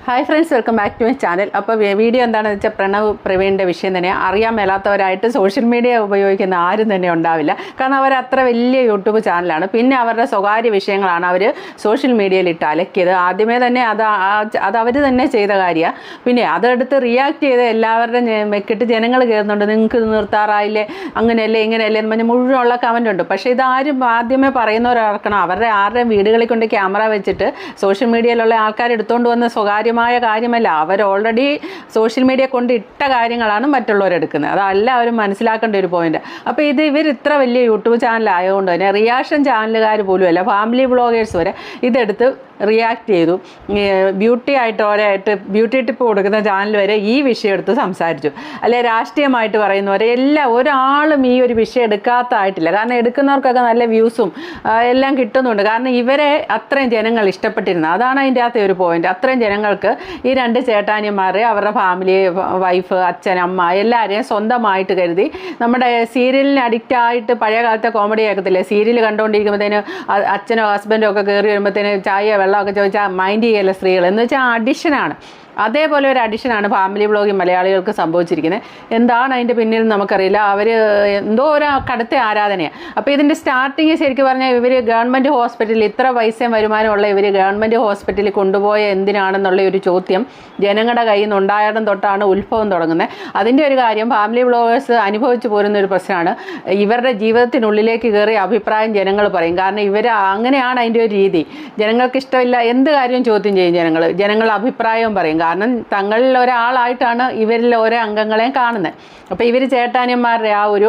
Hi friends, welcome back to my channel. അപ്പോൾ video എന്താണെന്ന് വെച്ചാൽ പ്രണവ് പ്രവീണിൻ്റെ വിഷയം തന്നെ. അറിയാൻ മേലാത്തവരായിട്ട് സോഷ്യൽ മീഡിയ ഉപയോഗിക്കുന്ന ആരും തന്നെ ഉണ്ടാവില്ല. കാരണം അവർ അത്ര വലിയ യൂട്യൂബ് ചാനലാണ്. പിന്നെ അവരുടെ സ്വകാര്യ വിഷയങ്ങളാണ് അവർ സോഷ്യൽ മീഡിയയിൽ ഇട്ട് അലക്കിയത്. ആദ്യമേ തന്നെ അത് അവർ തന്നെ ചെയ്ത കാര്യമാണ്. പിന്നെ അതെടുത്ത് റിയാക്ട് ചെയ്ത് എല്ലാവരുടെയും മെക്കിട്ട് ജനങ്ങൾ കയറുന്നുണ്ട്. നിങ്ങൾക്ക് ഇത് നിർത്താറായില്ലേ, അങ്ങനെയല്ലേ ഇങ്ങനെയല്ലേ എന്ന് പറഞ്ഞ് മുഴുവനുള്ള കമൻ്റ് ഉണ്ട്. പക്ഷേ ഇതാരും ആദ്യമേ പറയുന്നവരാർക്കണം. ആരുടെയും വീടുകളിൽ കൊണ്ട് ക്യാമറ വെച്ചിട്ട് സോഷ്യൽ മീഡിയയിലുള്ള ആൾക്കാർ എടുത്തുകൊണ്ട് വന്ന സ്വകാര്യം കാര്യമല്ല. അവർ ഓൾറെഡി സോഷ്യൽ മീഡിയ കൊണ്ട് ഇട്ട കാര്യങ്ങളാണ് മറ്റുള്ളവരെടുക്കുന്നത്. അതല്ല അവർ മനസ്സിലാക്കേണ്ട ഒരു പോയിന്റ്. അപ്പോൾ ഇവർ ഇത്ര വലിയ യൂട്യൂബ് ചാനലായതുകൊണ്ട് തന്നെ റിയാക്ഷൻ ചാനലുകാർ പോലും അല്ല, ഫാമിലി വ്ളോഗേഴ്സ് വരെ ഇതെടുത്ത് റിയാക്ട് ചെയ്തു. ബ്യൂട്ടി ടിപ്പ് കൊടുക്കുന്ന ചാനൽ വരെ ഈ വിഷയം എടുത്ത് സംസാരിച്ചു. അല്ലെ രാഷ്ട്രീയമായിട്ട് പറയുന്നവരെ ഒരാളും ഈ ഒരു വിഷയം എടുക്കാത്തതായിട്ടില്ല. കാരണം എടുക്കുന്നവർക്കൊക്കെ നല്ല വ്യൂസും എല്ലാം കിട്ടുന്നുണ്ട്. കാരണം ഇവരെ അത്രയും ജനങ്ങൾ ഇഷ്ടപ്പെട്ടിരുന്നു. അതാണ് അതിൻ്റെ അകത്തെ ഒരു പോയിന്റ്. അത്രയും ജനങ്ങൾക്ക് ഈ രണ്ട് ചേട്ടാനിയന്മാരെ അവരുടെ ഫാമിലി, വൈഫ്, അച്ഛൻ, അമ്മ എല്ലാവരെയും സ്വന്തമായിട്ട് കരുതി. നമ്മുടെ സീരിയലിന് അഡിക്റ്റ് ആയിട്ട് പഴയ കാലത്തെ കോമഡി ആക്കത്തില്ലേ, സീരിയൽ കണ്ടുകൊണ്ടിരിക്കുമ്പോഴത്തേന് അച്ഛനോ ഹസ്ബൻഡോ ഒക്കെ കയറി വരുമ്പോഴത്തേന് ചായ വെള്ളമൊക്കെ ചോദിച്ചാൽ മൈൻഡ് ചെയ്യല്ല സ്ത്രീകൾ എന്ന് വെച്ചാൽ അഡിഷനാണ്. അതേപോലെ ഒരു അഡിഷനാണ് ഫാമിലി വ്ളോഗിങ് മലയാളികൾക്ക് സംഭവിച്ചിരിക്കുന്നത്. എന്താണ് അതിൻ്റെ പിന്നിൽ നമുക്കറിയില്ല. അവർ എന്തോ ഒരു കടുത്ത ആരാധനയാണ്. അപ്പോൾ ഇതിൻ്റെ സ്റ്റാർട്ടിങ് ശരിക്കും പറഞ്ഞാൽ ഇവർ ഗവൺമെൻറ് ഹോസ്പിറ്റലിൽ ഇത്ര പൈസയും വരുമാനമുള്ള ഇവർ ഗവൺമെൻറ് ഹോസ്പിറ്റലിൽ കൊണ്ടുപോയ എന്തിനാണെന്നുള്ള ഒരു ചോദ്യം ജനങ്ങളുടെ കയ്യിൽ നിന്ന് ഉണ്ടായിടം തൊട്ടാണ് ഉത്ഭവം തുടങ്ങുന്നത്. അതിൻ്റെ ഒരു കാര്യം ഫാമിലി വ്ളോഗേഴ്സ് അനുഭവിച്ചു പോരുന്ന ഒരു പ്രശ്നമാണ്. ഇവരുടെ ജീവിതത്തിനുള്ളിലേക്ക് കയറി അഭിപ്രായം ജനങ്ങൾ പറയും. കാരണം ഇവർ അങ്ങനെയാണ് അതിൻ്റെ ഒരു രീതി. ജനങ്ങൾക്ക് ഇഷ്ടമില്ല എന്ത് കാര്യവും ചോദ്യം ചെയ്യും ജനങ്ങൾ അഭിപ്രായവും പറയും. കാരണം തങ്ങളിൽ ഒരാളായിട്ടാണ് ഇവരിൽ ഓരോ അംഗങ്ങളെയും കാണുന്നത്. അപ്പോൾ ഇവർ ചേട്ടാനിയന്മാരുടെ ആ ഒരു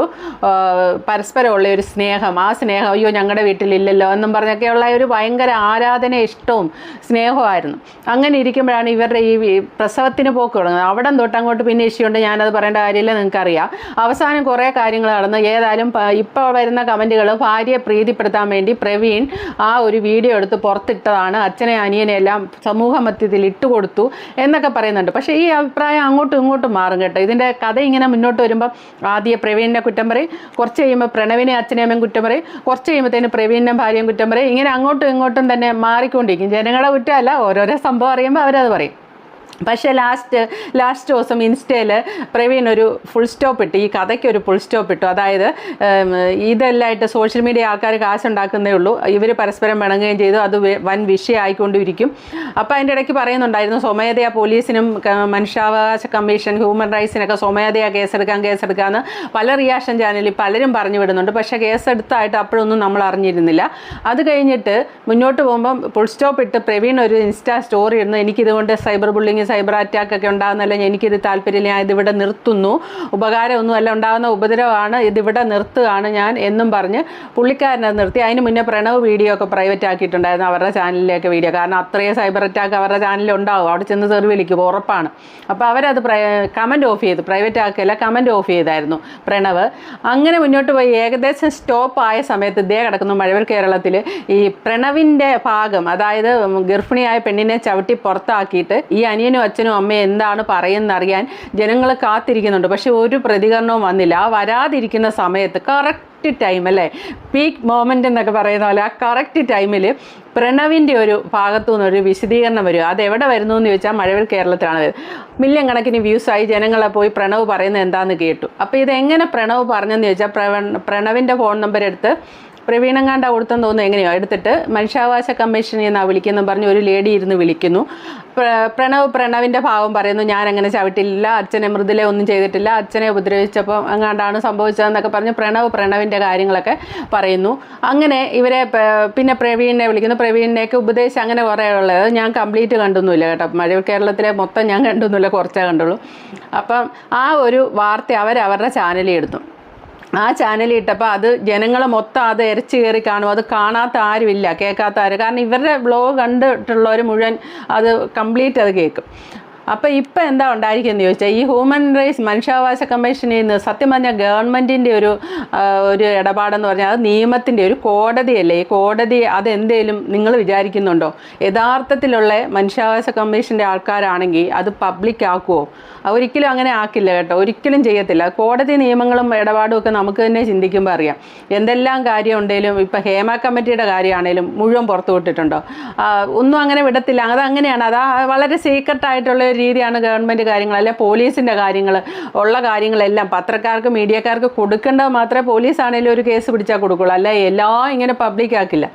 പരസ്പരമുള്ള ഒരു സ്നേഹം, ആ സ്നേഹം അയ്യോ ഞങ്ങളുടെ വീട്ടിലില്ലല്ലോ എന്നും പറഞ്ഞൊക്കെയുള്ള ഒരു ഭയങ്കര ആരാധന, ഇഷ്ടവും സ്നേഹമായിരുന്നു. അങ്ങനെ ഇരിക്കുമ്പോഴാണ് ഇവരുടെ ഈ പ്രസവത്തിന് പോക്ക് തുടങ്ങുന്നത്. അവിടെ തൊട്ട് അങ്ങോട്ട് പിന്നെ ഇഷ്യൂണ്ട്, ഞാനത് പറയേണ്ട കാര്യമില്ല, നിങ്ങൾക്കറിയാം. അവസാനം കുറേ കാര്യങ്ങൾ നടന്നു. ഏതായാലും ഇപ്പോൾ വരുന്ന കമൻറ്റുകൾ ഭാര്യയെ പ്രീതിപ്പെടുത്താൻ വേണ്ടി പ്രവീൺ ആ ഒരു വീഡിയോ എടുത്ത് പുറത്തിട്ടതാണ്. അച്ഛനെ അനിയനെ എല്ലാം സമൂഹ മധ്യത്തിൽ ഇട്ടുകൊടുത്തു എന്നൊക്കെ പറയുന്നുണ്ട്. പക്ഷേ ഈ അഭിപ്രായം അങ്ങോട്ടും ഇങ്ങോട്ടും മാറും കേട്ടോ. ഇതിൻ്റെ കഥ ഇങ്ങനെ മുന്നോട്ട് വരുമ്പം ആദ്യം പ്രവീണിനെ കുറ്റം പറയും, കുറച്ച് കഴിയുമ്പോൾ പ്രണവിനെ അച്ഛനെയമ്മയും കുറ്റം പറയും, കുറച്ച് കഴിയുമ്പോഴത്തേന് പ്രവീണിനെ ഭാര്യയും കുറ്റം പറയും. ഇങ്ങനെ അങ്ങോട്ടും ഇങ്ങോട്ടും തന്നെ മാറിക്കൊണ്ടിരിക്കും. ജനങ്ങളുടെ കുറ്റമല്ല, ഓരോരോ സംഭവം അറിയുമ്പോൾ അവരത് പറയും. പക്ഷേ ലാസ്റ്റ് ദിവസം ഇൻസ്റ്റയിൽ പ്രവീൺ ഒരു ഫുൾ സ്റ്റോപ്പ് ഇട്ട്, ഈ കഥയ്ക്ക് ഒരു ഫുൾ സ്റ്റോപ്പ് ഇട്ടു. അതായത് ഇതെല്ലാമായിട്ട് സോഷ്യൽ മീഡിയ ആൾക്കാർ കാശുണ്ടാക്കുന്നേ ഉള്ളൂ, ഇവർ പരസ്പരം പിണങ്ങുകയും ചെയ്തു, അത് വൻ വിഷയമായിക്കൊണ്ടിരിക്കും. അപ്പോൾ അതിൻ്റെ ഇടയ്ക്ക് പറയുന്നുണ്ടായിരുന്നു സ്വമേധയാ പോലീസിനും മനുഷ്യാവകാശ കമ്മീഷൻ, ഹ്യൂമൻ റൈറ്റ്സിനൊക്കെ സ്വമേധയാ കേസെടുക്കാമെന്ന് പല റിയാക്ഷൻ ചാനലിൽ പലരും പറഞ്ഞു വിടുന്നുണ്ട്. പക്ഷേ കേസെടുത്തായിട്ട് അപ്പോഴൊന്നും നമ്മൾ അറിഞ്ഞിരുന്നില്ല. അത് കഴിഞ്ഞിട്ട് മുന്നോട്ട് പോകുമ്പം ഫുൾ സ്റ്റോപ്പ് ഇട്ട് പ്രവീൺ ഒരു ഇൻസ്റ്റാ സ്റ്റോറി ഇടുന്നു, എനിക്കിതുകൊണ്ട് സൈബർ ബുള്ളിങ്, സൈബർ അറ്റാക്ക് ഒക്കെ ഉണ്ടാകുന്നല്ല, എനിക്കിത് താല്പര്യമില്ല, ഞാൻ ഇതിവിടെ നിർത്തുന്നു, ഉപകാരമൊന്നുമല്ല, ഉണ്ടാകുന്ന ഉപദ്രവമാണ്, ഇതിവിടെ നിർത്തുകയാണ് ഞാൻ എന്നും പറഞ്ഞ് പുള്ളിക്കാരനത് നിർത്തി. അതിന് മുന്നേ പ്രണവ് വീഡിയോ ഒക്കെ പ്രൈവറ്റ് ആക്കിയിട്ടുണ്ടായിരുന്നു, അവരുടെ ചാനലിലേക്ക് വീഡിയോ. കാരണം അത്രയും സൈബർ അറ്റാക്ക് അവരുടെ ചാനലിൽ ഉണ്ടാവും, അവിടെ ചെന്ന് തെറി വിളിക്കും ഉറപ്പാണ്. അപ്പോൾ അവരത് കമൻറ്റ് ഓഫ് ചെയ്തു, പ്രൈവറ്റ് ആക്കിയല്ല, കമൻറ്റ് ഓഫ് ചെയ്തായിരുന്നു പ്രണവ്. അങ്ങനെ മുന്നോട്ട് പോയി ഏകദേശം സ്റ്റോപ്പ് ആയ സമയത്ത് ഇതേ കിടക്കുന്നു മഴവിൽ കേരളത്തിൽ ഈ പ്രണവിൻ്റെ ഭാഗം, അതായത് ഗർഭിണിയായ പെണ്ണിനെ ചവിട്ടി പുറത്താക്കിയിട്ട് ഈ അനിയനും അച്ഛനും അമ്മയും എന്താണ് പറയുന്നറിയാൻ ജനങ്ങൾ കാത്തിരിക്കുന്നുണ്ട്. പക്ഷെ ഒരു പ്രതികരണവും വന്നില്ല. ആ വരാതിരിക്കുന്ന സമയത്ത് കറക്റ്റ് ടൈം, അല്ലേ, പീക്ക് മൊമെൻ്റ് എന്നൊക്കെ പറയുന്ന പോലെ ആ കറക്റ്റ് ടൈമിൽ പ്രണവിൻ്റെ ഒരു ഭാഗത്തു നിന്നൊരു വിശദീകരണം വരും. അതെവിടെ വരുന്നു എന്ന് ചോദിച്ചാൽ മഴവിൽ കേരളത്തിലാണ് വരുന്നത്. മില്യൺ കണക്കിന് വ്യൂസായി ജനങ്ങളെ പോയി പ്രണവ് പറയുന്നത് എന്താണെന്ന് കേട്ടു. അപ്പോൾ ഇതെങ്ങനെ പ്രണവ് പറഞ്ഞെന്ന് ചോദിച്ചാൽ പ്രണവിൻ്റെ ഫോൺ നമ്പർ എടുത്ത് പ്രവീണങ്ങാണ്ട കൊടുത്തെന്ന് തോന്നുന്നു, എങ്ങനെയോ എടുത്തിട്ട് മനുഷ്യാവകാശ കമ്മീഷൻ എന്നാണ് വിളിക്കുന്നു പറഞ്ഞ് ഒരു ലേഡി ഇരുന്ന് വിളിക്കുന്നു. പ്രണവിൻ്റെ ഭാവം പറയുന്നു, ഞാനങ്ങനെ ചവിട്ടില്ല, അച്ഛനെ മൃദുലെ ഒന്നും ചെയ്തിട്ടില്ല, അച്ഛനെ ഉപദ്രവിച്ചപ്പോൾ അങ്ങാണ്ടാണ് സംഭവിച്ചതെന്നൊക്കെ പറഞ്ഞ് പ്രണവിൻ്റെ കാര്യങ്ങളൊക്കെ പറയുന്നു. അങ്ങനെ ഇവരെ പിന്നെ പ്രവീണിനെ വിളിക്കുന്നു, പ്രവീണിനെയൊക്കെ ഉപദേശിച്ച് അങ്ങനെ കുറേ ഉള്ളത് ഞാൻ കംപ്ലീറ്റ് കണ്ടൊന്നുമില്ല കേട്ടോ. മഴ കേരളത്തിലെ മൊത്തം ഞാൻ കണ്ടൊന്നുമില്ല, കുറച്ചേ കണ്ടുള്ളൂ. അപ്പം ആ ഒരു വാർത്ത അവരുടെ ചാനലിൽ എടുത്തു. ആ ചാനലിൽ ഇട്ടപ്പോൾ അത് ജനങ്ങൾ മൊത്തം അത് ഇരച്ച് കയറി കാണും. അത് കാണാത്ത ആരുമില്ല, കേൾക്കാത്ത ആരും. കാരണം ഇവരുടെ വ്ലോഗ് കണ്ടിട്ടുള്ളവർ മുഴുവൻ അത് കംപ്ലീറ്റ് അത് കേൾക്കും. അപ്പോൾ ഇപ്പം എന്താ ഉണ്ടായിരിക്കുമെന്ന് ചോദിച്ചാൽ ഈ ഹ്യൂമൻ റൈറ്റ്സ് മനുഷ്യാവകാശ കമ്മീഷനിൽ നിന്ന് സത്യം പറഞ്ഞാൽ ഗവൺമെൻറ്റിൻ്റെ ഒരു ഇടപാടെന്ന് പറഞ്ഞാൽ അത് നിയമത്തിൻ്റെ ഒരു കോടതിയല്ലേ. ഈ കോടതി അതെന്തേലും നിങ്ങൾ വിചാരിക്കുന്നുണ്ടോ? യഥാർത്ഥത്തിലുള്ള മനുഷ്യാവകാശ കമ്മീഷൻ്റെ ആൾക്കാരാണെങ്കിൽ അത് പബ്ലിക് ആക്കുമോ? ഒരിക്കലും അങ്ങനെ ആക്കില്ല കേട്ടോ, ഒരിക്കലും ചെയ്യത്തില്ല. കോടതി നിയമങ്ങളും ഇടപാടും ഒക്കെ നമുക്ക് തന്നെ ചിന്തിക്കുമ്പോൾ അറിയാം. എന്തെല്ലാം കാര്യം ഉണ്ടെങ്കിലും ഇപ്പം ഹേമ കമ്മിറ്റിയുടെ കാര്യമാണേലും മുഴുവൻ പുറത്തു വിട്ടിട്ടുണ്ടോ? ഒന്നും അങ്ങനെ വിടത്തില്ല. അതങ്ങനെയാണ്. അത് വളരെ സീക്രട്ടായിട്ടുള്ള ഒരു രീതിയാണ് ഗവൺമെൻറ് കാര്യങ്ങൾ, അല്ലെ പോലീസിൻ്റെ കാര്യങ്ങൾ ഉള്ള കാര്യങ്ങളെല്ലാം പത്രക്കാർക്ക് മീഡിയക്കാർക്ക് കൊടുക്കേണ്ടത് മാത്രമേ പോലീസാണേലും ഒരു കേസ് പിടിച്ചാൽ കൊടുക്കുള്ളൂ, അല്ല എല്ലാം ഇങ്ങനെ പബ്ലിക് ആക്കില്ല.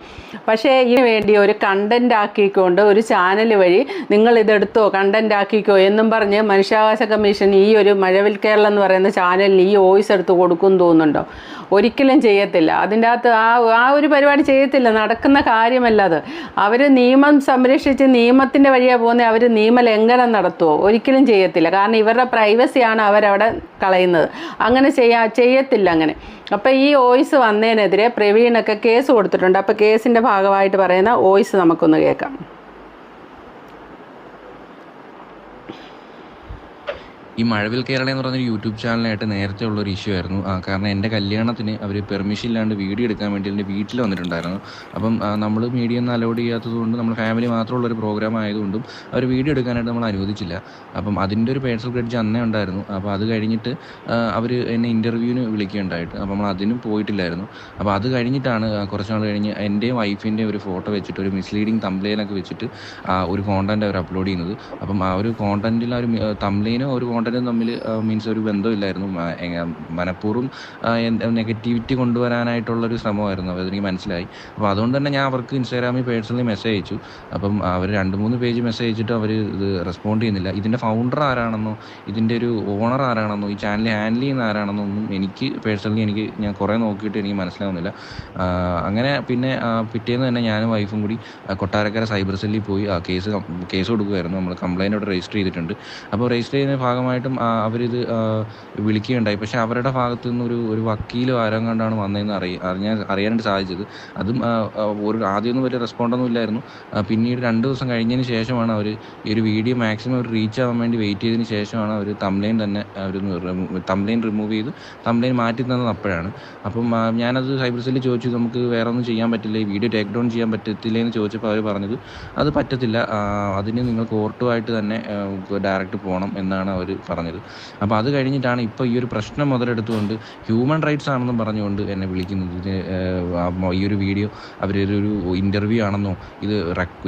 പക്ഷേ ഇതിന് വേണ്ടി ഒരു കണ്ടന്റ് ആക്കിക്കൊണ്ട് ഒരു ചാനൽ വഴി നിങ്ങൾ ഇതെടുത്തോ കണ്ടന്റ് ആക്കിക്കോ എന്നും പറഞ്ഞ് മനുഷ്യാവകാശ കമ്മീഷൻ ഈ ഒരു മഴവിൽ കേരളം എന്ന് പറയുന്ന ചാനലിൽ ഈ വോയിസ് എടുത്ത് കൊടുക്കും തോന്നുന്നുണ്ടോ? ഒരിക്കലും ചെയ്യത്തില്ല. അതിൻ്റെ അകത്ത് ആ ഒരു പരിപാടി ചെയ്യത്തില്ല, നടക്കുന്ന കാര്യമല്ല അത്. അവർ നിയമം സംരക്ഷിച്ച് നിയമത്തിൻ്റെ വഴിയാണ് പോകുന്നത്, അവർ നിയമലംഘനം നടത്തുമോ? ഒരിക്കലും ചെയ്യത്തില്ല. കാരണം ഇവരുടെ പ്രൈവസിയാണ് അവരവിടെ കളയുന്നത്. അങ്ങനെ ചെയ്യത്തില്ല അങ്ങനെ. അപ്പോൾ ഈ വോയിസ് വന്നതിനെതിരെ പ്രവീണൊക്കെ കേസ് കൊടുത്തിട്ടുണ്ട്. അപ്പോൾ കേസിൻ്റെ ഭാഗമായിട്ട് പറയുന്ന വോയിസ് നമുക്കൊന്ന് കേൾക്കാം. ഈ മഴവിൽ കേരള എന്ന് പറഞ്ഞൊരു യൂട്യൂബ് ചാനലായിട്ട് നേരത്തെ ഉള്ളൊരു ഇഷ്യൂ ആയിരുന്നു. കാരണം എൻ്റെ കല്യാണത്തിന് അവർ പെർമിഷൻ ഇല്ലാണ്ട് വീഡിയോ എടുക്കാൻ വേണ്ടി എൻ്റെ വീട്ടിൽ വന്നിട്ടുണ്ടായിരുന്നു. അപ്പം നമ്മൾ മീഡിയ ഒന്നും അലൗഡ് ചെയ്യാത്തത് കൊണ്ട് നമ്മൾ ഫാമിലി മാത്രമുള്ളൊരു പ്രോഗ്രാം ആയതുകൊണ്ടും അവർ വീഡിയോ എടുക്കാനായിട്ട് നമ്മൾ അനുവദിച്ചില്ല. അപ്പം അതിൻ്റെ ഒരു പേഴ്സണൽ ഗ്രഡ്ജ് അന്നേ ഉണ്ടായിരുന്നു. അപ്പോൾ അത് കഴിഞ്ഞിട്ട് അവർ എന്നെ ഇൻ്റർവ്യൂവിന് വിളിക്കുകയുണ്ടായിട്ട്, അപ്പോൾ നമ്മൾ അതിനും പോയിട്ടില്ലായിരുന്നു. അപ്പോൾ അത് കഴിഞ്ഞിട്ടാണ് കുറച്ച് നാൾ കഴിഞ്ഞ് എൻ്റെയും വൈഫിൻ്റെയും ഒരു ഫോട്ടോ വെച്ചിട്ട് ഒരു മിസ്ലീഡിങ് തംബ്ലെയിനൊക്കെ വെച്ചിട്ട് ഒരു കോണ്ടൻറ്റ് അവർ അപ്ലോഡ് ചെയ്യുന്നത്. അപ്പം ആ ഒരു കോണ്ടൻറ്റിൽ ആ ഒരു തംബ്ലെയിനും ഒരു കോണ്ടൻറ്റും തമ്മിൽ മീൻസ് ഒരു ബന്ധമില്ലായിരുന്നു. മനഃപൂർവ്വം നെഗറ്റിവിറ്റി കൊണ്ടുവരാനായിട്ടുള്ളൊരു ശ്രമമായിരുന്നു, അതെനിക്ക് മനസ്സിലായി. അപ്പോൾ അതുകൊണ്ട് തന്നെ ഞാൻ അവർക്ക് ഇൻസ്റ്റാഗ്രാമിൽ പേഴ്സണലി മെസ്സേജ് അയച്ചു. അപ്പം അവർ 2-3 പേജ് മെസ്സേജ് അയച്ചിട്ട് അവർ ഇത് റെസ്പോണ്ട് ചെയ്യുന്നില്ല. ഇതിൻ്റെ ഫൗണ്ടർ ആരാണെന്നോ ഇതിൻ്റെ ഒരു ഓണർ ആരാണെന്നോ ഈ ചാനൽ ഹാൻഡിൽ ചെയ്യുന്ന ആരാണെന്നോ ഒന്നും എനിക്ക് പേഴ്സണലി ഞാൻ കുറേ നോക്കിയിട്ട് എനിക്ക് മനസ്സിലാവുന്നില്ല. അങ്ങനെ പിന്നെ പിറ്റേന്ന് തന്നെ ഞാനും വൈഫും കൂടി കൊട്ടാരക്കര സൈബർ സെല്ലിൽ പോയി കേസ് കൊടുക്കുമായിരുന്നു. നമ്മൾ കംപ്ലയിൻ്റ് അവിടെ രജിസ്റ്റർ ചെയ്തിട്ടുണ്ട്. അപ്പോൾ രജിസ്റ്റർ ചെയ്യുന്ന ഭാഗമായിട്ടും അവരിത് വിളിക്കുകയുണ്ടായി. പക്ഷേ അവരുടെ ഭാഗത്തു നിന്ന് ഒരു വക്കീലും ആരും കണ്ടാണ് വന്നതെന്ന് അറിയാനായിട്ട് സാധിച്ചത്. അതും ആദ്യമൊന്നും വലിയ റെസ്പോണ്ടൊന്നും ഇല്ലായിരുന്നു. പിന്നീട് 2 ദിവസം കഴിഞ്ഞതിന് ശേഷമാണ് അവർ ഈ ഒരു വീഡിയോ മാക്സിമം ഒരു റീച്ച് ആവാൻ വേണ്ടി വെയിറ്റ് ചെയ്തതിന് ശേഷമാണ് അവർ തംബ്ലെയിൻ തന്നെ തംബ്ലെയിൻ റിമൂവ് ചെയ്ത് തംബ്ലെയിൻ മാറ്റി തന്നത് അപ്പോഴാണ്. അപ്പം ഞാനത് സൈബർ സെല്ലിൽ ചോദിച്ചു, നമുക്ക് വേറെ ഒന്നും ചെയ്യാൻ പറ്റില്ല, ഈ വീഡിയോ ടേക്ക് ഡൗൺ ചെയ്യാൻ പറ്റത്തില്ല എന്ന് ചോദിച്ചപ്പോൾ അവർ പറഞ്ഞത് അത് പറ്റത്തില്ല, അതിന് നിങ്ങൾ കോർട്ടുമായിട്ട് തന്നെ ഡയറക്റ്റ് പോകണം എന്നാണ് അവർ പറഞ്ഞത്. അപ്പോൾ അത് കഴിഞ്ഞിട്ടാണ് ഇപ്പോൾ ഈ ഒരു പ്രശ്നം മുതലെടുത്തുകൊണ്ട് ഹ്യൂമൻ റൈറ്റ്സ് ആണെന്നും പറഞ്ഞുകൊണ്ട് എന്നെ വിളിക്കുന്നത്. ഈ ഒരു വീഡിയോ അവരൊരു ഇൻ്റർവ്യൂ ആണെന്നോ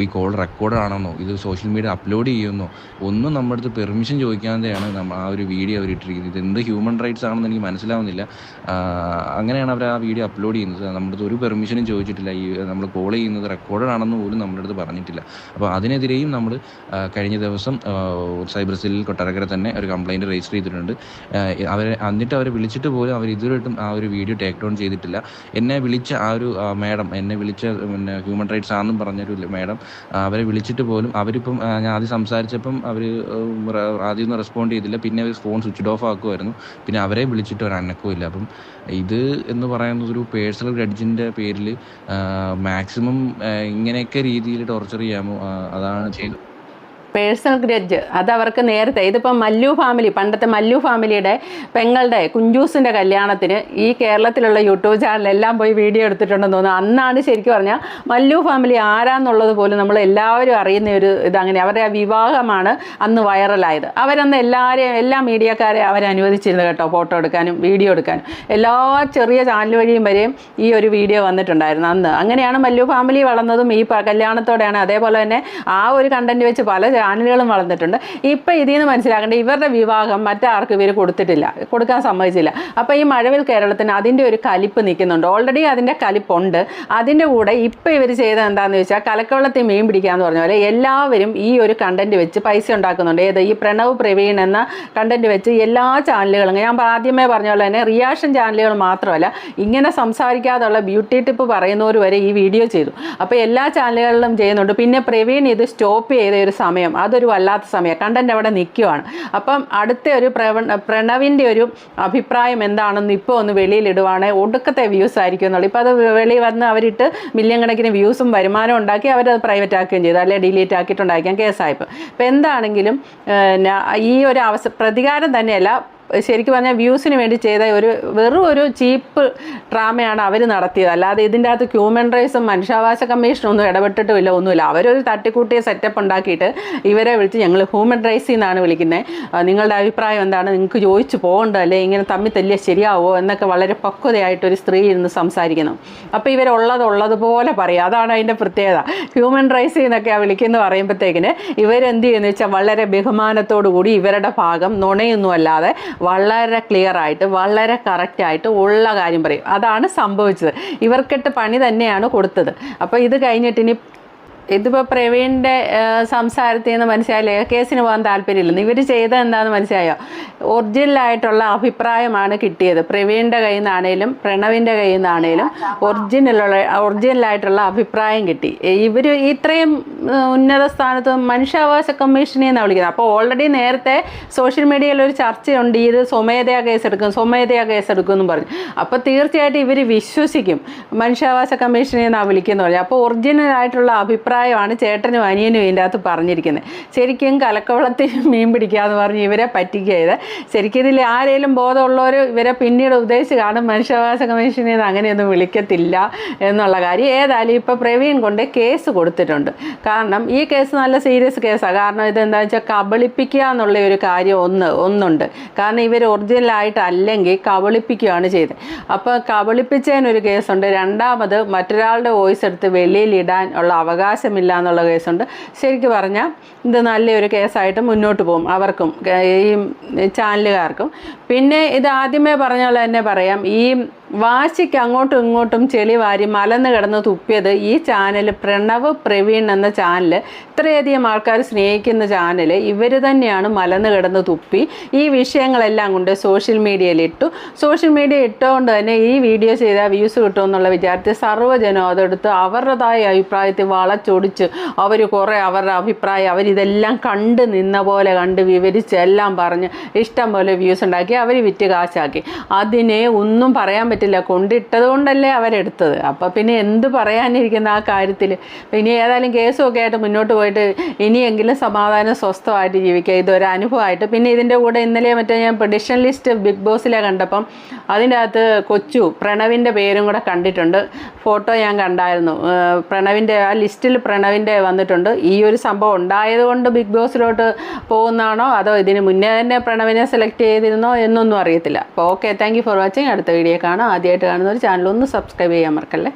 ഈ കോൾ റെക്കോർഡ് ആണെന്നോ ഇത് സോഷ്യൽ മീഡിയ അപ്ലോഡ് ചെയ്യുമെന്നോ ഒന്നും നമ്മുടെ അടുത്ത് പെർമിഷൻ ചോദിക്കാതെയാണ് ആ ഒരു വീഡിയോ അവർ ഇട്ടിരിക്കുന്നത്. ഇത് എന്ത് ഹ്യൂമൻ റൈറ്റ്സ് ആണെന്ന് എനിക്ക് മനസ്സിലാവുന്നില്ല. അങ്ങനെയാണ് അവർ ആ വീഡിയോ അപ്ലോഡ് ചെയ്യുന്നത്. നമ്മുടെ അടുത്ത് ഒരു പെർമിഷനും ചോദിച്ചിട്ടില്ല. ഈ നമ്മൾ കോൾ ചെയ്യുന്നത് റെക്കോർഡ് ആണെന്ന് പോലും നമ്മുടെ അടുത്ത് പറഞ്ഞിട്ടില്ല. അപ്പോൾ അതിനെതിരെയും നമ്മൾ കഴിഞ്ഞ ദിവസം സൈബർ സെല്ലിൽ കൊട്ടാരക്കര തന്നെ ഒരു കംപ്ലയിൻറ്റ് രജിസ്റ്റർ ചെയ്തിട്ടുണ്ട്. എന്നിട്ട് അവരെ വിളിച്ചിട്ട് പോലും അവർ ഇതുവരെയായിട്ടും ആ ഒരു വീഡിയോ ടേക്ക് ഡൗൺ ചെയ്തിട്ടില്ല. എന്നെ വിളിച്ച ആ ഒരു മാഡം, എന്നെ വിളിച്ച പിന്നെ ഹ്യൂമൻ റൈറ്റ്സ് ആണെന്നും പറഞ്ഞൊരു മാഡം, അവരെ വിളിച്ചിട്ട് പോലും അവരിപ്പം ഞാൻ ആദ്യം സംസാരിച്ചപ്പം അവർ ആദ്യമൊന്നും റെസ്പോണ്ട് ചെയ്തില്ല. പിന്നെ അവർ ഫോൺ സ്വിച്ച് ഓഫ് ആക്കുമായിരുന്നു. പിന്നെ അവരെ വിളിച്ചിട്ട് ഒരു അനക്കവും ഇല്ല. അപ്പം ഇത് എന്ന് പറയുന്നത് ഒരു പേഴ്സണൽ ഗ്രഡ്ജിൻ്റെ പേരിൽ മാക്സിമം ഇങ്ങനെയൊക്കെ രീതിയിൽ ടോർച്ചർ ചെയ്യാമോ, അതാണ് ചെയ്തത്. പേഴ്സണൽ ഗ്രഡ്ജ് അതവർക്ക് നേരത്തെ, ഇതിപ്പം മല്ലു ഫാമിലി, പണ്ടത്തെ മല്ലു ഫാമിലിയുടെ പെങ്ങളുടെ കുഞ്ചൂസിൻ്റെ കല്യാണത്തിന് ഈ കേരളത്തിലുള്ള യൂട്യൂബ് ചാനലെല്ലാം പോയി വീഡിയോ എടുത്തിട്ടുണ്ടെന്ന് തോന്നുന്നു. അന്നാണ് ശരിക്കും പറഞ്ഞാൽ മല്ലു ഫാമിലി ആരാന്നുള്ളത് പോലും നമ്മൾ എല്ലാവരും അറിയുന്ന ഒരു ഇതങ്ങനെ. അവരുടെ ആ വിവാഹമാണ് അന്ന് വൈറലായത്. അവരന്ന് എല്ലാ മീഡിയക്കാരെ അവരനുവദിച്ചിരുന്നു കേട്ടോ, ഫോട്ടോ എടുക്കാനും വീഡിയോ എടുക്കാനും. എല്ലാ ചെറിയ ചാനൽ വഴിയും വരെയും ഈ ഒരു വീഡിയോ വന്നിട്ടുണ്ടായിരുന്നു അന്ന്. അങ്ങനെയാണ് മല്ലു ഫാമിലി വളർന്നതും ഈ കല്യാണത്തോടെയാണ്. അതേപോലെ തന്നെ ആ ഒരു കണ്ടന്റ് വെച്ച് പല ചാനലുകളും വളർന്നിട്ടുണ്ട്. ഇപ്പം ഇതിൽ നിന്ന് മനസ്സിലാക്കേണ്ടത് ഇവരുടെ വിവാഹം മറ്റാർക്കും ഇവർ കൊടുക്കാൻ സമ്മതിച്ചില്ല. അപ്പോൾ ഈ മഴവിൽ കേരളത്തിന് അതിൻ്റെ ഒരു കലിപ്പ് നിൽക്കുന്നുണ്ട്. ഓൾറെഡി അതിൻ്റെ കലിപ്പുണ്ട്. അതിൻ്റെ കൂടെ ഇപ്പം ഇവർ ചെയ്തത് എന്താണെന്ന് വെച്ചാൽ കലക്കവെള്ളത്തിൽ മീൻ പിടിക്കാന്ന് പറഞ്ഞ പോലെ എല്ലാവരും ഈ ഒരു കണ്ടന്റ് വെച്ച് പൈസ ഉണ്ടാക്കുന്നുണ്ട്. ഈ പ്രണവ് പ്രവീൺ എന്ന കണ്ടന്റ് വെച്ച് എല്ലാ ചാനലുകളും, ഞാൻ ആദ്യമേ പറഞ്ഞ പോലെ തന്നെ റിയാക്ഷൻ ചാനലുകൾ മാത്രമല്ല, ഇങ്ങനെ സംസാരിക്കാതുള്ള ബ്യൂട്ടി ടിപ്പ് പറയുന്നവർ വരെ ഈ വീഡിയോ ചെയ്തു. അപ്പോൾ എല്ലാ ചാനലുകളിലും ചെയ്യുന്നുണ്ട്. പിന്നെ പ്രവീൺ ഇത് സ്റ്റോപ്പ് ചെയ്ത ഒരു സമയം സമയം അതൊരു വല്ലാത്ത സമയം, കണ്ടന്റ് അവിടെ നിൽക്കുവാണ്. അപ്പം അടുത്ത ഒരു പ്രണവിൻ്റെ ഒരു അഭിപ്രായം എന്താണെന്ന് ഇപ്പോൾ ഒന്ന് വെളിയിലിടുവാണെങ്കിൽ ഒടുക്കത്തെ വ്യൂസ് ആയിരിക്കും എന്നുള്ളത്. ഇപ്പോൾ അത് വെളിയിൽ വന്ന് അവരിട്ട് മില്യൺ കണക്കിന് വ്യൂസും വരുമാനം ഉണ്ടാക്കി അവരത് പ്രൈവറ്റ് ആക്കുകയും ചെയ്തു, അല്ലെങ്കിൽ ഡിലീറ്റ് ആക്കിയിട്ടുണ്ടായിരിക്കാം കേസായപ്പോൾ. ഇപ്പോൾ എന്താണെങ്കിലും ഈ ഒരു പ്രതികാരം തന്നെയല്ല, ശരിക്കും പറഞ്ഞാൽ വ്യൂസിന് വേണ്ടി ചെയ്ത വെറും ഒരു ചീപ്പ് ഡ്രാമയാണ് അവർ നടത്തിയത്. അല്ലാതെ ഇതിൻ്റെ അകത്ത് ഹ്യൂമൻ റൈറ്റ്സും മനുഷ്യാവകാശ കമ്മീഷനും ഒന്നും ഇടപെട്ടിട്ടുമില്ല, ഒന്നുമില്ല. അവരൊരു തട്ടിക്കൂട്ടിയ സെറ്റപ്പ് ഉണ്ടാക്കിയിട്ട് ഇവരെ വിളിച്ച് ഞങ്ങൾ ഹ്യൂമൻ റൈറ്റ്സിൽ നിന്നാണ് വിളിക്കുന്നത്, നിങ്ങളുടെ അഭിപ്രായം എന്താണ്, നിങ്ങൾക്ക് ചോദിച്ചു പോകണ്ടല്ലേ, ഇങ്ങനെ തമ്മിൽ തല്ലിയ ശരിയാവോ എന്നൊക്കെ വളരെ പക്വതയായിട്ടൊരു സ്ത്രീ ഇരുന്ന് സംസാരിക്കുന്നു. അപ്പോൾ ഇവരുള്ളതുപോലെ പറയും, അതാണ് അതിൻ്റെ പ്രത്യേകത. ഹ്യൂമൻ റൈറ്റ്സിൽ നിന്നൊക്കെയാണ് വിളിക്കുന്നത് പറയുമ്പോഴത്തേക്കിന് ഇവരെന്ത് ചെയ്യുന്നു വെച്ചാൽ വളരെ ബഹുമാനത്തോടു കൂടി ഇവരുടെ ഭാഗം നുണയൊന്നും അല്ലാതെ വളരെ ക്ലിയർ ആയിട്ട് വളരെ കറക്റ്റായിട്ട് ഉള്ള കാര്യം പറയും. അതാണ് സംഭവിച്ചത്. ഇവർക്കിട്ട് പണി തന്നെയാണ് കൊടുത്തത്. അപ്പോൾ ഇത് കഴിഞ്ഞിട്ട് ഇനി ഇതിപ്പോൾ പ്രവീണിൻ്റെ സംസാരത്തിൽ നിന്ന് മനസ്സിലായില്ലേ കേസിന് പോകാൻ താല്പര്യമില്ലെന്ന്. ഇവർ ചെയ്തത് എന്താണെന്ന് മനസ്സിലായോ? ഒറിജിനലായിട്ടുള്ള അഭിപ്രായമാണ് കിട്ടിയത്. പ്രവീണിൻ്റെ കയ്യിൽ നിന്നാണേലും പ്രണവിൻ്റെ കയ്യിൽ നിന്നാണേലും ഒറിജിനലായിട്ടുള്ള അഭിപ്രായം കിട്ടി. ഇവർ ഇത്രയും ഉന്നത സ്ഥാനത്ത് മനുഷ്യാവകാശ കമ്മീഷനെ നിന്നാണ് വിളിക്കുന്നത്. അപ്പോൾ ഓൾറെഡി നേരത്തെ സോഷ്യൽ മീഡിയയിൽ ഒരു ചർച്ചയുണ്ട്, ഇത് സ്വമേധയാ കേസെടുക്കും എന്നും പറഞ്ഞു. അപ്പോൾ തീർച്ചയായിട്ടും ഇവർ വിശ്വസിക്കും മനുഷ്യാവകാശ കമ്മീഷനെ നിന്നാണ് വിളിക്കുന്നത് പറഞ്ഞു. അപ്പോൾ ഒറിജിനലായിട്ടുള്ള അഭിപ്രായമാണ് ചേട്ടനും അനിയനും ഇതിൻ്റെ അകത്ത് പറഞ്ഞിരിക്കുന്നത്. ശരിക്കും കലക്കവളത്തിൽ മീൻ പിടിക്കാന്ന് പറഞ്ഞ് ഇവരെ പറ്റിക്കുക ചെയ്ത്. ശരിക്കും ഇതിൽ ആരെങ്കിലും ബോധമുള്ളവർ ഇവരെ പിന്നീട് ഉദ്ദേശിച്ച് കാണും മനുഷ്യാവകാശ കമ്മീഷനിൽ നിന്ന് അങ്ങനെയൊന്നും വിളിക്കത്തില്ല എന്നുള്ള കാര്യം. ഏതായാലും ഇപ്പോൾ പ്രവീൺ കൊണ്ട് കേസ് കൊടുത്തിട്ടുണ്ട്. കാരണം ഈ കേസ് നല്ല സീരിയസ് കേസാണ്. കാരണം ഇതെന്താണെന്ന് വെച്ചാൽ കബളിപ്പിക്കുക എന്നുള്ള ഒരു കാര്യം ഒന്നുണ്ട്. കാരണം ഇവർ ഒറിജിനലായിട്ടല്ലെങ്കിൽ കബളിപ്പിക്കുകയാണ് ചെയ്തത്. അപ്പോൾ കബളിപ്പിച്ചതിനൊരു കേസുണ്ട്. രണ്ടാമത് മറ്റൊരാളുടെ വോയിസ് എടുത്ത് വെളിയിലിടാൻ ഉള്ള അവകാശമില്ല എന്നുള്ള കേസുണ്ട്. ശരിക്കും പറഞ്ഞാൽ ഇത് നല്ലൊരു കേസായിട്ട് മുന്നോട്ട് പോകും അവർക്കും ഈ ചാനലുകാർക്കും. പിന്നെ ഇത് ആദ്യമേ പറഞ്ഞ പോലെ തന്നെ പറയാം, ഈ വാശിക്ക് അങ്ങോട്ടും ഇങ്ങോട്ടും ചെളി വാരി മലന്ന് കിടന്ന് തുപ്പിയത് ഈ ചാനൽ പ്രവീൺ എന്ന ചാനൽ, ഇത്രയധികം ആൾക്കാർ സ്നേഹിക്കുന്ന ചാനൽ ഇവർ തന്നെയാണ് മലന്ന് കിടന്ന് തുപ്പി ഈ വിഷയങ്ങളെല്ലാം കൊണ്ട് സോഷ്യൽ മീഡിയയിൽ ഇട്ടു. സോഷ്യൽ മീഡിയ ഇട്ടുകൊണ്ട് തന്നെ ഈ വീഡിയോ ചെയ്താൽ വ്യൂസ് കിട്ടുമെന്നുള്ള വിചാരത്തിൽ സർവ്വജനം അതെടുത്ത് അവരുടേതായ അഭിപ്രായത്തിൽ വളച്ചൊടിച്ച് അവർ കുറേ അവരുടെ അഭിപ്രായം അവരിതെല്ലാം കണ്ട് നിന്ന പോലെ കണ്ട് വിവരിച്ച് എല്ലാം പറഞ്ഞ് ഇഷ്ടം പോലെ വ്യൂസ് ഉണ്ടാക്കി അവർ വിറ്റ് കാശാക്കി. അതിനെ ഒന്നും പറയാൻ പറ്റില്ല, കൊണ്ടിട്ടത് കൊണ്ടല്ലേ അവരെടുത്തത്. അപ്പോൾ പിന്നെ എന്ത് പറയാനിരിക്കുന്ന ആ കാര്യത്തിൽ. പിന്നെ ഏതായാലും കേസുമൊക്കെ ആയിട്ട് മുന്നോട്ട് പോയിട്ട് ഇനിയെങ്കിലും സമാധാനം സ്വസ്ഥമായിട്ട് ജീവിക്കുക. ഇതൊരു അനുഭവമായിട്ട്. പിന്നെ ഇതിൻ്റെ കൂടെ ഇന്നലെ ഞാൻ പ്രഡിക്ഷൻ ലിസ്റ്റ് ബിഗ് ബോസിലെ കണ്ടപ്പം അതിൻ്റെ അകത്ത് പ്രണവിൻ്റെ പേരും കൂടെ കണ്ടിട്ടുണ്ട്. ഫോട്ടോ ഞാൻ കണ്ടായിരുന്നു. പ്രണവിൻ്റെ ആ ലിസ്റ്റിൽ പ്രണവിൻ്റെ വന്നിട്ടുണ്ട്. ഈ ഒരു സംഭവം ഉണ്ടായതുകൊണ്ട് ബിഗ് ബോസിലോട്ട് പോകുന്നതാണോ അതോ ഇതിന് മുന്നേ തന്നെ പ്രണവിനെ സെലക്ട് ചെയ്തിരുന്നോ എന്നൊന്നും അറിയത്തില്ല. അപ്പോൾ okay, thank you for watching. അടുത്ത വീഡിയോ കാണാം. ആദ്യമായിട്ട് കാണുന്നവർ ചാനൽ ഒന്ന് സബ്സ്ക്രൈബ് ചെയ്യാൻ മറക്കല്ലേ.